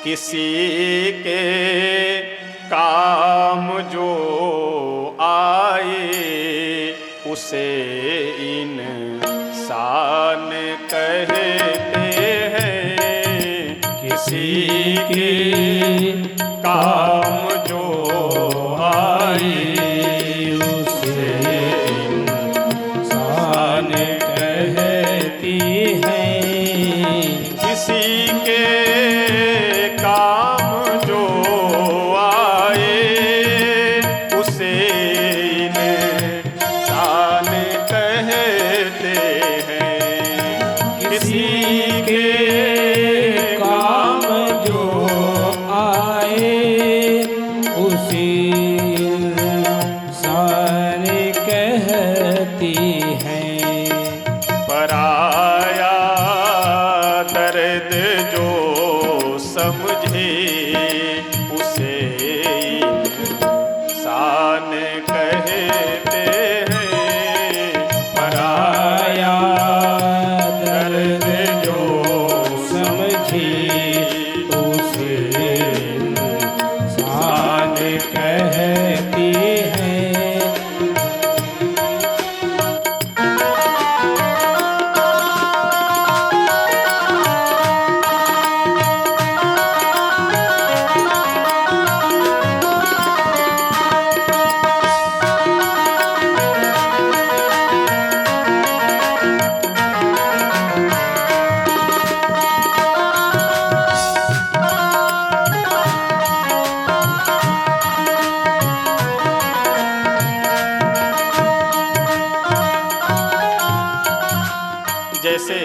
किसी के काम जो आए उसे इंसान कहते हैं। किसी के काम जो आए उसे इंसान कहती है। किसी के काम जो आए उसे इंसान कहते हैं। किसी के काम जो आए उसी इंसान कहती हैं। पराया दर्द जो समझे उसे इंसान कहते हैं। पराया दर्द जो समझे उसे इंसान कहती हैं। जैसे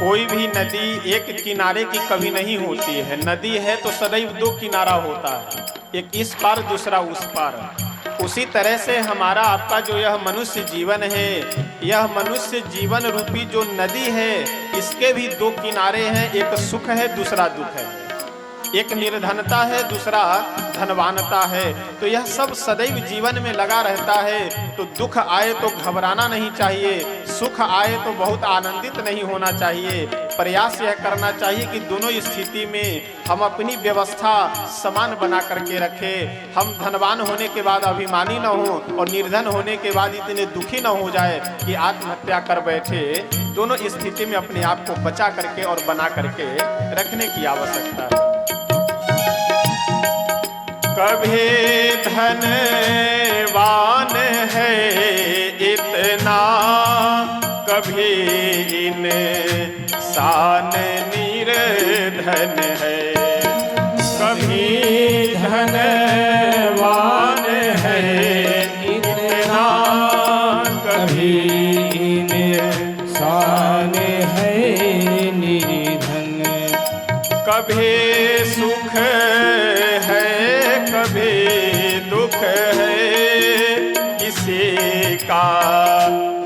कोई भी नदी एक किनारे की कभी नहीं होती है। नदी है तो सदैव दो किनारा होता है, एक इस पार दूसरा उस पार। उसी तरह से हमारा आपका जो यह मनुष्य जीवन है, यह मनुष्य जीवन रूपी जो नदी है, इसके भी दो किनारे हैं। एक सुख है, दूसरा दुख है। एक निर्धनता है, दूसरा धनवानता है। तो यह सब सदैव जीवन में लगा रहता है। तो दुख आए तो घबराना नहीं चाहिए, सुख आए तो बहुत आनंदित नहीं होना चाहिए। प्रयास यह करना चाहिए कि दोनों स्थिति में हम अपनी व्यवस्था समान बना करके रखें। हम धनवान होने के बाद अभिमानी न हो और निर्धन होने के बाद इतने दुखी न हो जाए कि आत्महत्या कर बैठे। दोनों स्थिति में अपने आप को बचा करके और बना करके रखने की आवश्यकता है। कभी धनवान है इतना, कभी इंसान निर्धन है। कभी धनवान है इतना, कभी इंसान है निर्धन। कभी सुख है, कभी दुख है। किसी का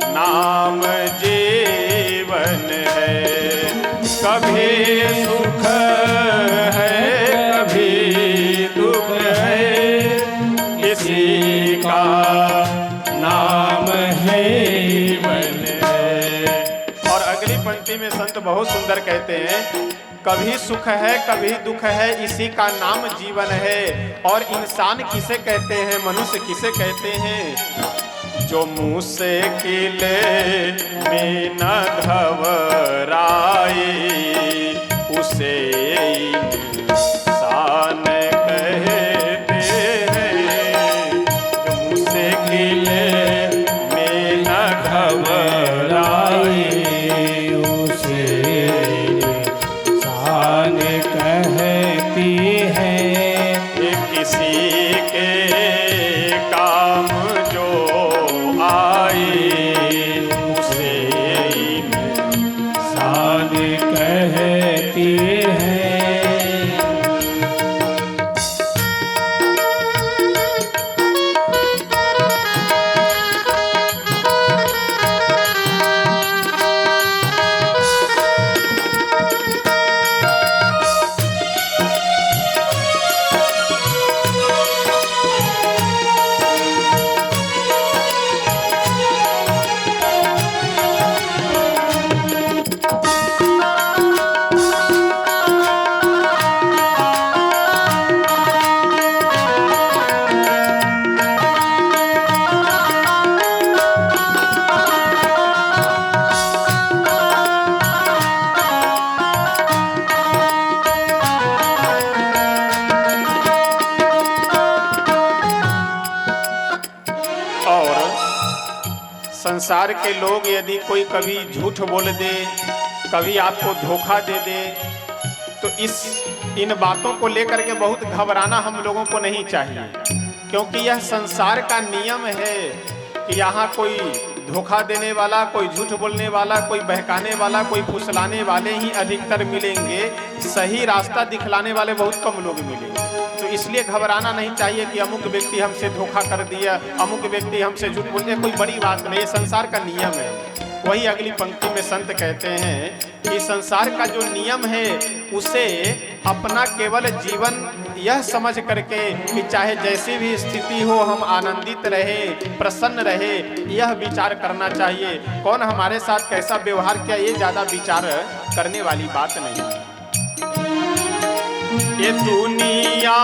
नाम जीवन है। कभी सुख है, कभी दुख है। किसी का नाम है जीवन है। और अगली पंक्ति में संत बहुत सुंदर कहते हैं, कभी सुख है, कभी दुख है, इसी का नाम जीवन है। और इंसान किसे कहते हैं, मनुष्य किसे कहते हैं? जो मुश्किल में न घबराए उसे इंसान कहते हैं। जो मुश्किल में न घबराए उसे इंसान कहती है। किसी के काम जो आए उसे इंसान कहती है। संसार के लोग यदि कोई कभी झूठ बोल दे, कभी आपको धोखा दे दे, तो इन बातों को लेकर के बहुत घबराना हम लोगों को नहीं चाहिए, क्योंकि यह संसार का नियम है कि यहाँ कोई धोखा देने वाला, कोई झूठ बोलने वाला, कोई बहकाने वाला, कोई फुसलाने वाले ही अधिकतर मिलेंगे। सही रास्ता दिखलाने वाले बहुत कम लोग मिलेंगे। तो इसलिए घबराना नहीं चाहिए कि अमुक व्यक्ति हमसे धोखा कर दिया, अमुक व्यक्ति हमसे झूठ बोल दिया, कोई बड़ी बात नहीं, ये संसार का नियम है। वही अगली पंक्ति में संत कहते हैं कि संसार का जो नियम है उसे अपना केवल जीवन यह समझ करके कि चाहे जैसी भी स्थिति हो हम आनंदित रहे, प्रसन्न रहे, यह विचार करना चाहिए। कौन हमारे साथ कैसा व्यवहार किया, ये ज्यादा विचार करने वाली बात नहीं है। ये दुनिया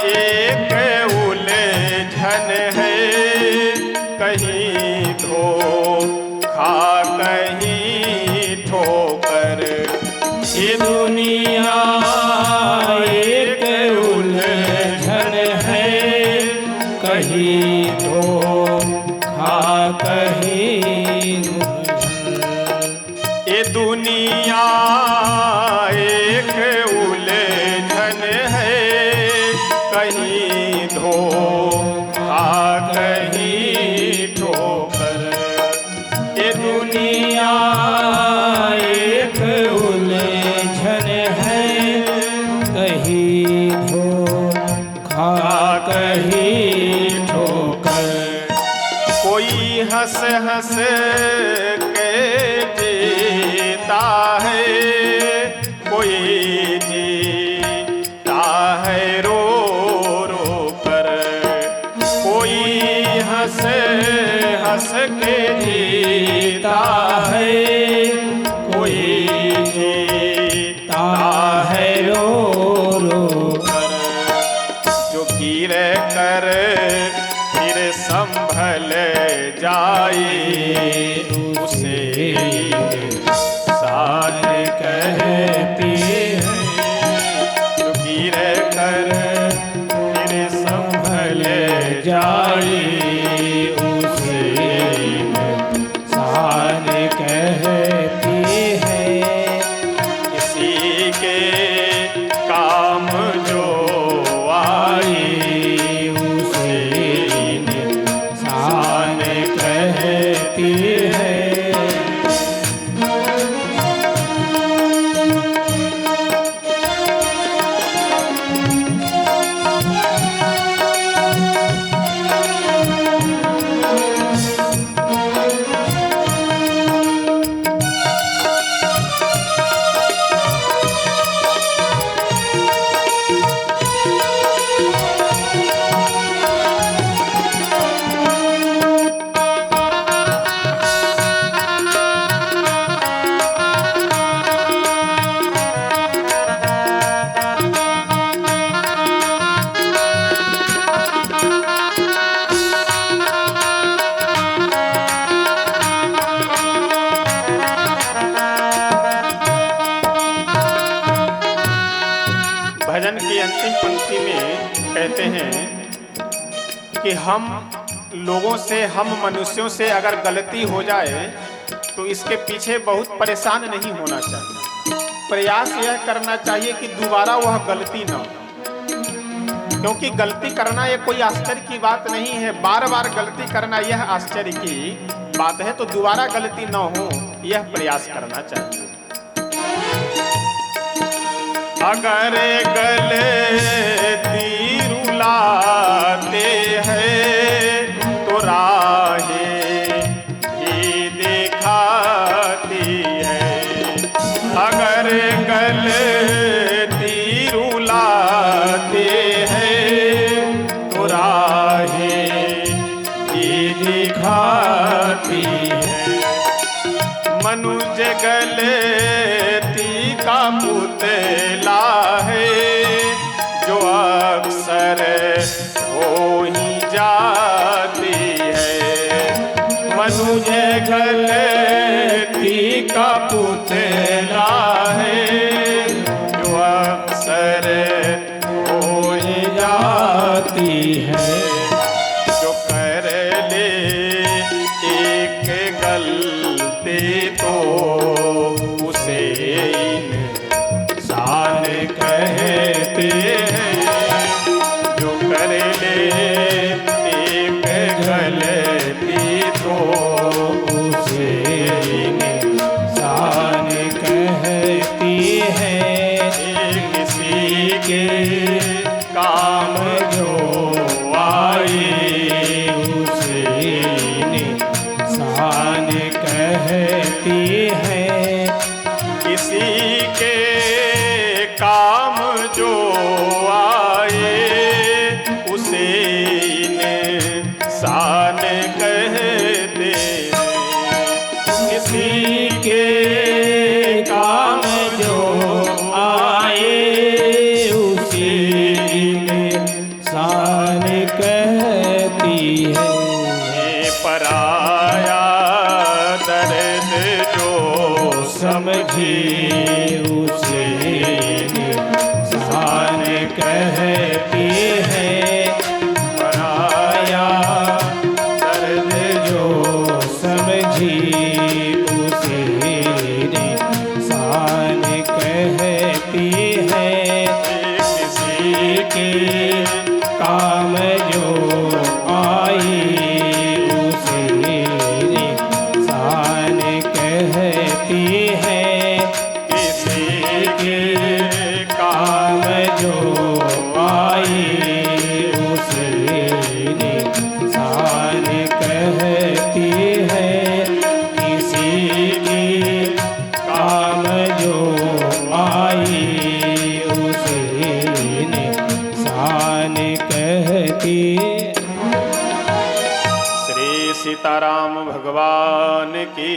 एक उलझन है, कहीं धोखा कहीं ठोकर। ये दुनिया एक उलझन है, कहीं धोखा कहीं ये दुनिया एक उलझन है, कहीं धोखा कहीं ठोकर। ये दुनिया एक उलझन है, कहीं धोखा कहीं ठोकर। कोई हंस हंस के जीता है, कोई जीता है रो रो कर। कोई हंस हंस के जीता है, कोई जीता है रो रो कर। जो गिर कर फिर संभल जाए, उसे साथ कहती है। जो गिर कर फिर संभल जाए, उसे साथ कहती है। किसी के काम जो आए, उसे इंसान कहती है। भजन की अंतिम पंक्ति में कहते हैं कि हम लोगों से, हम मनुष्यों से अगर गलती हो जाए तो इसके पीछे बहुत परेशान नहीं होना चाहिए। प्रयास यह करना चाहिए कि दोबारा वह गलती न हो, क्योंकि गलती करना ये कोई आश्चर्य की बात नहीं है। बार बार गलती करना यह आश्चर्य की बात है। तो दोबारा गलती न हो यह प्रयास करना चाहिए। अगर गलती रुलाते हैं तो राहें ही दिखाती है। अगर गलती रुलाते हैं तो राहें ही दिखाती है। मनुष्य गलती का पुतला है, जो अक्सर हो ही जाती है। मनुष्य गलती का पुतला है, जो अक्सर हो ही जाती है। जो कर ले कहते हैं जो कर ले एक गलती तो उसे इंसान कहती है। किसी के काम जो आए उसे इंसान कहती है। किसी के काम जो आए उसे इंसान कहते हैं। किसी के काम जो आए उसे इंसान कहती है। पराया दर्द जो समझे उसे इंसान कहती है। पराया दर्द जो समझी उसे इंसान कहती है। किसी के काम जो आई उसे इंसान कहती है। किसी के काम जो आई उसे इंसान कहती है। किसी के काम जो आई उसे इंसान कहती है। श्री सीताराम भगवान की